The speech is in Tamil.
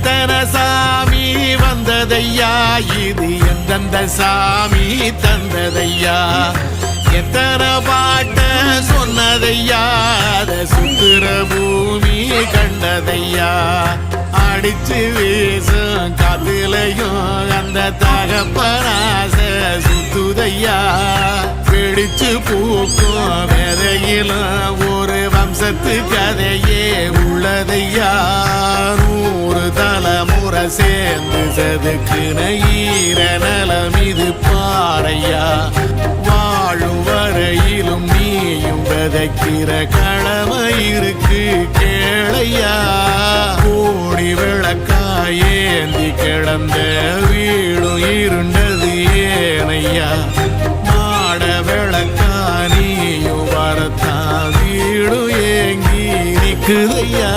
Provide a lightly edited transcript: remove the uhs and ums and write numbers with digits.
எத்தனை சாமி வந்ததையா, இது எந்தெந்த சாமி தந்ததையா, எத்தனை பாட்ட சொன்னதையா, அத சுத்துற பூமி கண்டதையா, அடிச்சு வீசும் காத்துலையும் அந்த தகப்பனாச சுத்துதையா, பிடிச்சு பூக்கும் விதையிலும் ஒரு வம்சத்து கதையே உள்ளதையா, 100 தலைமுறை சேர்ந்து சதுக்குன ஈர நலம் இது பாறையா, வாழும் வரையிலும் நீயும் விதைக்கிற கடமை இருக்கு கேளையா, கோடி விளக்காயேந்தி கிடந்த வீடும் இருண்டது ஏனையா, மாட விளக்கா நீயும் வரத்தா வீடும் ஏங்கி நிக்குதையா.